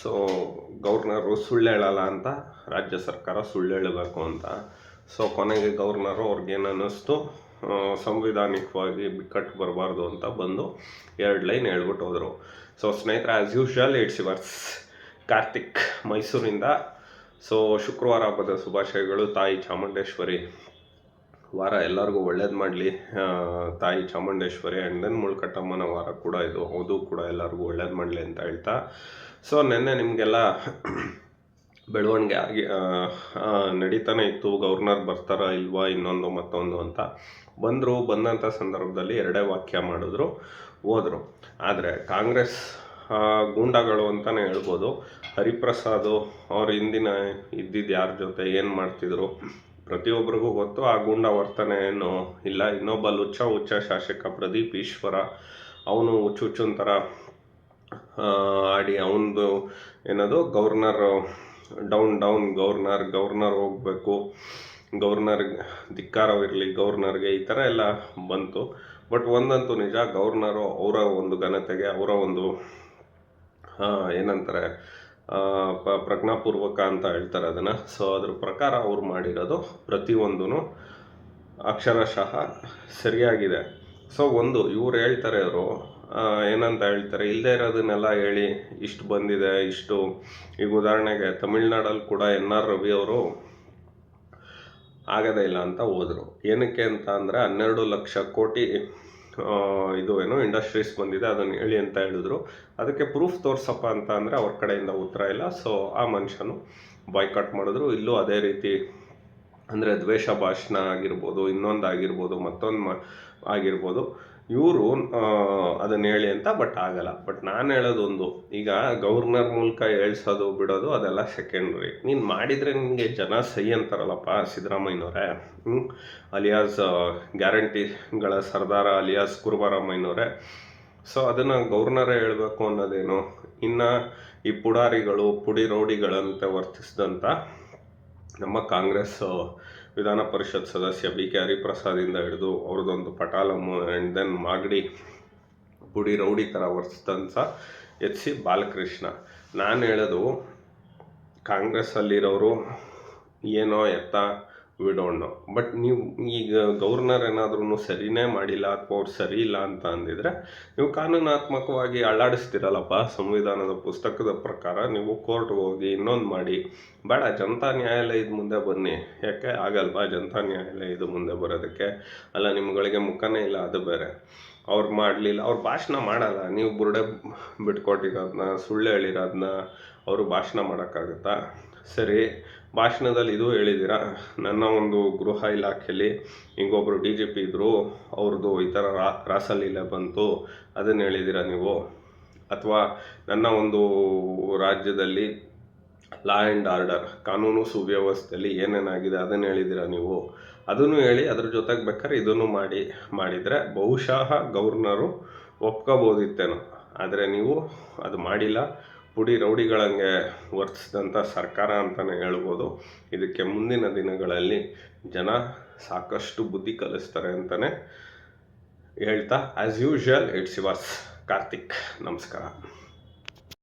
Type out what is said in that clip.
So governor ಸುಳ್ಳು ಹೇಳಲ್ಲ ಅಂತ ರಾಜ್ಯ ಸರ್ಕಾರ ಸುಳ್ಳು ಹೇಳಬೇಕು ಅಂತ. ಸೊ ಕೊನೆಗೆ ಗವರ್ನರು ಅವ್ರಿಗೇನು ಅನ್ನಿಸ್ತು, ಸಂವಿಧಾನಿಕವಾಗಿ ಬಿಕ್ಕಟ್ಟು ಬರಬಾರ್ದು ಅಂತ ಬಂದು 2 ಲೈನ್ ಹೇಳ್ಬಿಟ್ಟು ಹೋದರು. ಸೊ ಸ್ನೇಹಿತರೆ, as usual it's yours Karthik ಮೈಸೂರಿಂದ. ಸೊ ಶುಕ್ರವಾರ ಹಬ್ಬದ ಶುಭಾಶಯಗಳು. ತಾಯಿ ಚಾಮುಂಡೇಶ್ವರಿ ವಾರ ಎಲ್ಲರಿಗೂ ಒಳ್ಳೇದು ಮಾಡಲಿ. ತಾಯಿ ಚಾಮುಂಡೇಶ್ವರಿ ಆ್ಯಂಡ್ ದೆನ್ ಮುಳ್ಕಟ್ಟಮ್ಮನ ವಾರ ಕೂಡ ಇದು, ಅದು ಕೂಡ ಎಲ್ಲರಿಗೂ ಒಳ್ಳೇದು ಮಾಡಲಿ ಅಂತ ಹೇಳ್ತಾ, ಸೊ ನೆನ್ನೆ ನಿಮಗೆಲ್ಲ ಬೆಳವಣಿಗೆ ಆಗಿ ನಡೀತಾನೆ ಇತ್ತು. ಗವರ್ನರ್ ಬರ್ತಾರ ಇಲ್ವಾ, ಇನ್ನೊಂದು ಮತ್ತೊಂದು ಅಂತ ಬಂದಂಥ ಸಂದರ್ಭದಲ್ಲಿ 2 ವಾಕ್ಯ ಮಾಡಿದ್ರು, ಹೋದರು. ಆದರೆ ಕಾಂಗ್ರೆಸ್ ಗೂಂಡಾಗಳು ಅಂತಲೇ ಹೇಳ್ಬೋದು. ಹರಿಪ್ರಸಾದ್ ಅವ್ರ ಹಿಂದಿನ ಇದ್ದಿದ್ದು ಯಾರ ಜೊತೆ ಏನು ಮಾಡ್ತಿದ್ರು ಪ್ರತಿಯೊಬ್ಬರಿಗೂ ಗೊತ್ತು. ಆ ಗೂಂಡಾ ವರ್ತನೆ ಏನು ಇಲ್ಲ. ಇನ್ನೊಬ್ಬ ಹುಚ್ಚ ಶಾಸಕ ಪ್ರದೀಪ್ ಈಶ್ವರ, ಅವನು ಹುಚ್ಚುಂಥರ ಆಡಿ ಅವನದು ಏನದು ಗವರ್ನರ್ ಡೌನ್ ಗವರ್ನರ್ ಹೋಗಬೇಕು, ಗವರ್ನರ್ ಧಿಕ್ಕಾರವಿರಲಿ ಗವರ್ನರ್ಗೆ, ಈ ಥರ ಎಲ್ಲ ಬಂತು. ಬಟ್ ಒಂದಂತೂ ನಿಜ, ಗವರ್ನರು ಅವರ ಒಂದು ಘನತೆಗೆ, ಅವರ ಒಂದು ಏನಂತಾರೆ ಪ್ರಜ್ಞಾಪೂರ್ವಕ ಅಂತ ಹೇಳ್ತಾರೆ ಅದನ್ನು. ಸೊ ಅದ್ರ ಪ್ರಕಾರ ಅವ್ರು ಮಾಡಿರೋದು ಪ್ರತಿಯೊಂದೂ ಅಕ್ಷರಶಃ ಸರಿಯಾಗಿದೆ. ಸೊ ಇವ್ರು ಹೇಳ್ತಾರೆ, ಅವರು ಏನಂತ ಹೇಳ್ತಾರೆ, ಇಲ್ಲದೆ ಇರೋದನ್ನೆಲ್ಲ ಹೇಳಿ ಇಷ್ಟು ಬಂದಿದೆ, ಇಷ್ಟು. ಈಗ ಉದಾಹರಣೆಗೆ ತಮಿಳ್ನಾಡಲ್ಲಿ ಕೂಡ NR ರವಿ ಅವರು ಆಗೋದೇ ಇಲ್ಲ ಅಂತ ಹೋದರು. ಏನಕ್ಕೆ ಅಂತ ಅಂದರೆ 12 ಲಕ್ಷ ಕೋಟಿ ಇದು ಏನು ಇಂಡಸ್ಟ್ರೀಸ್ ಬಂದಿದೆ, ಅದನ್ನು ಹೇಳಿ ಅಂತ ಹೇಳಿದ್ರು. ಅದಕ್ಕೆ ಪ್ರೂಫ್ ತೋರ್ಸಪ್ಪ ಅಂತ ಅಂದರೆ ಅವ್ರ ಕಡೆಯಿಂದ ಉತ್ತರ ಇಲ್ಲ. ಸೊ ಆ ಮನುಷ್ಯನು ಬಾಯ್ಕಾಟ್ ಮಾಡಿದ್ರು. ಇಲ್ಲೂ ಅದೇ ರೀತಿ, ಅಂದರೆ ದ್ವೇಷ ಭಾಷಣ ಆಗಿರ್ಬೋದು, ಇನ್ನೊಂದು ಆಗಿರ್ಬೋದು, ಮತ್ತೊಂದು ಆಗಿರ್ಬೋದು, ಇವರು ಅದನ್ನು ಹೇಳಿ ಅಂತ. ಬಟ್ ಆಗಲ್ಲ. ಬಟ್ ನಾನು ಹೇಳೋದೊಂದು, ಈಗ ಗವರ್ನರ್ ಮೂಲಕ ಹೇಳ್ಸೋದು ಬಿಡೋದು ಅದೆಲ್ಲ ಸೆಕೆಂಡ್ರಿ. ನೀನು ಮಾಡಿದರೆ ನಿನಗೆ ಜನ ಸೈ ಅಂತಾರಲ್ಲಪ್ಪ ಸಿದ್ದರಾಮಯ್ಯನವರೇ, ಅಲಿಯಾಸ್ ಗ್ಯಾರಂಟಿಗಳ ಸರ್ದಾರ ಅಲಿಯಾಸ್ ಕುರುಬರಾಮಯ್ಯನವರೇ. ಸೊ ಅದನ್ನು ಗವರ್ನರೇ ಹೇಳಬೇಕು ಅನ್ನೋದೇನು. ಇನ್ನು ಈ ಪುಡಿ ರೌಡಿಗಳಂತೆ ವರ್ತಿಸಿದಂಥ ನಮ್ಮ ಕಾಂಗ್ರೆಸ್ ವಿಧಾನ ಪರಿಷತ್ ಸದಸ್ಯ BK ಹರಿಪ್ರಸಾದಿಂದ ಹಿಡಿದು ಅವ್ರದ್ದೊಂದು ಪಟಾಲಮ್ಮು ಆ್ಯಂಡ್ ದೆನ್ ಮಾಗಡಿ ಪುಡಿ ರೌಡಿ ಥರ ವರ್ತಿಸಿದಂಥ HC ಬಾಲಕೃಷ್ಣ. ನಾನು ಹೇಳೋದು, ಕಾಂಗ್ರೆಸ್ಸಲ್ಲಿರೋರು ಏನೋ ವಿಡೋಣ್ಣು. ಬಟ್ ನೀವು ಈಗ ಗವರ್ನರ್ ಏನಾದ್ರೂ ಸರಿನೇ ಮಾಡಿಲ್ಲ ಅಥವಾ ಅವ್ರು ಸರಿ ಇಲ್ಲ ಅಂತ ಅಂದಿದ್ರೆ ನೀವು ಕಾನೂನಾತ್ಮಕವಾಗಿ ಅಳ್ಳಾಡಿಸ್ತಿರಲ್ಲಪ್ಪ. ಸಂವಿಧಾನದ ಪುಸ್ತಕದ ಪ್ರಕಾರ ನೀವು ಕೋರ್ಟ್ಗೆ ಹೋಗಿ ಇನ್ನೊಂದು ಮಾಡಿ, ಬೇಡ ಜನತಾ ನ್ಯಾಯಾಲಯದ ಮುಂದೆ ಬನ್ನಿ. ಯಾಕೆ ಆಗಲ್ವಾ ಜನತಾ ನ್ಯಾಯಾಲಯದ ಮುಂದೆ ಬರೋದಕ್ಕೆ? ಅಲ್ಲ, ನಿಮ್ಗಳಿಗೆ ಮುಖನೇ ಇಲ್ಲ, ಅದು ಬೇರೆ. ಅವ್ರು ಮಾಡಲಿಲ್ಲ, ಅವ್ರು ಭಾಷಣ ಮಾಡಲ್ಲ. ನೀವು ಬುರುಡೆ ಬಿಟ್ಕೊಟ್ಟಿರೋದನ್ನ, ಸುಳ್ಳು ಹೇಳಿರೋದನ್ನ ಅವರು ಭಾಷಣ ಮಾಡೋಕ್ಕಾಗುತ್ತಾ? ಸರಿ, ಭಾಷಣದಲ್ಲಿ ಇದು ಹೇಳಿದ್ದೀರಾ, ನನ್ನ ಒಂದು ಗೃಹ ಇಲಾಖೆಯಲ್ಲಿ ಹಿಂಗೊಬ್ಬರು DGP ಇದ್ದರು, ಅವ್ರದ್ದು ಈ ಥರ ರಾಸಲೀಲೆ ಬಂತು, ಅದನ್ನು ಹೇಳಿದ್ದೀರಾ ನೀವು. ಅಥವಾ ನನ್ನ ಒಂದು ರಾಜ್ಯದಲ್ಲಿ ಲಾ ಆ್ಯಂಡ್ ಆರ್ಡರ್, ಕಾನೂನು ಸುವ್ಯವಸ್ಥೆಯಲ್ಲಿ ಏನೇನಾಗಿದೆ ಅದನ್ನು ಹೇಳಿದ್ದೀರಾ ನೀವು. ಅದನ್ನು ಹೇಳಿ ಅದ್ರ ಜೊತೆಗೆ ಬೇಕಾದ್ರೆ ಇದನ್ನು ಮಾಡಿದರೆ ಬಹುಶಃ ಗವರ್ನರು ಒಪ್ಕೋಬೋದಿತ್ತೇನೋ. ಆದರೆ ನೀವು ಅದು ಮಾಡಿಲ್ಲ. ಪುಡಿ ರೌಡಿಗಳಂಗೆ ವರ್ತಿಸಿದಂಥ ಸರ್ಕಾರ ಅಂತಲೇ ಹೇಳ್ಬೋದು. ಇದಕ್ಕೆ ಮುಂದಿನ ದಿನಗಳಲ್ಲಿ ಜನ ಸಾಕಷ್ಟು ಬುದ್ಧಿ ಕಲಿಸ್ತಾರೆ ಅಂತಲೇ ಹೇಳ್ತಾ, as usual it's yours Karthik. ನಮಸ್ಕಾರ.